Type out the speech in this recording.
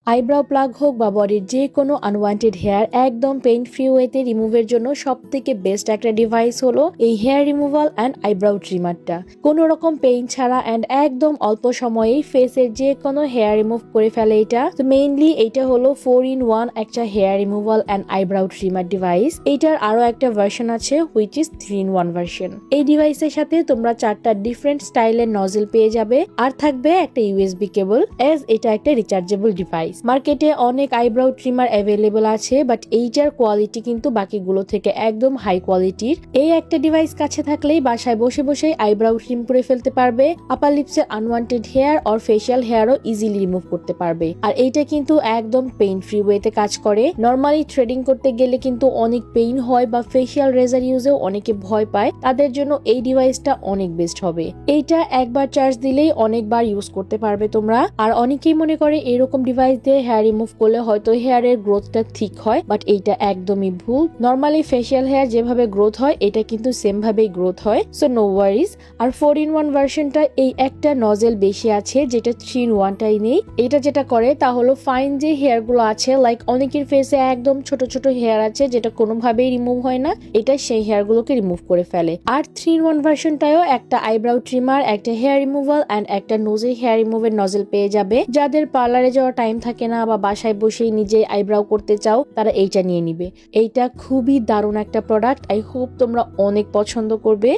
আইব্রাও plug হোক বা বডির যে কোনো আনওয়ান্টেড হেয়ার একদম পেইন ফ্রি ওয়েতে রিমুভের জন্য সব থেকে বেস্ট একটা ডিভাইস হলো এই হেয়ার রিমুভাল অ্যান্ড আইব্রাও ট্রিমারটা। কোনো রকম পেইন ছাড়া অ্যান্ড একদম অল্প সময়েই ফেসের যে কোনো হেয়ার রিমুভ করে ফেলে এটা। তো মেইনলি এইটা হলো 4-in-1 একটা hair removal and eyebrow trimmer device. এইটার আরো একটা ভার্সন আছে হুইচ ইজ 3-in-1 ভার্সন। এই ডিভাইসের সাথে তোমরা 4টা ডিফারেন্ট স্টাইলের নজল পেয়ে যাবে আর থাকবে একটা ইউএসবি কেবল, এজ এটা একটা রিচার্জেবল ডিভাইস। মার্কেটে অনেক আইব্রাও ট্রিমার অ্যাভেলেবল আছে, বাট এইটার কোয়ালিটি কিন্তু বাকিগুলো থেকে একদম হাই কোয়ালিটির। এই একটা ডিভাইস কাছে থাকলেই বাসায় বসে বসে আইব্রাও ট্রিম করে ফেলতে পারবে, আপার লিপসের আনওয়ান্টেড হেয়ার আর ফেশিয়াল হেয়ারও ইজিলি রিমুভ করতে পারবে। আর এইটা কিন্তু একদম পেইন ফ্রি ওয়েতে কাজ করে। নর্মালি থ্রেডিং করতে গেলে কিন্তু অনেক পেইন হয় বা ফেশিয়াল রেজার ইউজেও অনেকে ভয় পায়, তাদের জন্য এই ডিভাইসটা অনেক বেস্ট হবে। এইটা একবার চার্জ দিলেই অনেকবার ইউজ করতে পারবে তোমরা। আর অনেকেই মনে করে এরকম ডিভাইস দিয়ে হেয়ার রিমুভ করলে হয়তো হেয়ারের গ্রোথটা ঠিক হয়, বাট এইটা একদমই ভুল। নর্মালি ফেশিয়াল হেয়ার যেভাবে গ্রোথ হয় এটা কিন্তু সেম ভাবেই গ্রোথ হয়, সো নো ওয়ারিজ। আর 4-in-1 ভার্সনটা এই একটা নজেল বেশি আছে, যেটা 3-in-1টাই নেই। এটা যেটা করে তা হলো ফাইন যে হেয়ার গুলো আছে, লাইক অনেকের ফেসে একদম ছোট ছোট হেয়ার আছে যেটা কোনোভাবেই রিমুভ হয় না, এটা সেই হেয়ার গুলোকে রিমুভ করে ফেলে। আর 3-in-1 ভার্সনটাও একটা আইব্রাও ট্রিমার, একটা হেয়ার রিমুভাল এন্ড একটা নোজে হেয়ার রিমুভের নজল পেয়ে যাবে। যাদের পার্লারে যাওয়ার টাইম থাকে না বা বাসায় বসেই নিজে আইব্রাও করতে চাও, তারা এইটা নিয়ে নিবে। এইটা খুবই দারুণ একটা প্রোডাক্ট। আই হোপ তোমরা অনেক পছন্দ করবে।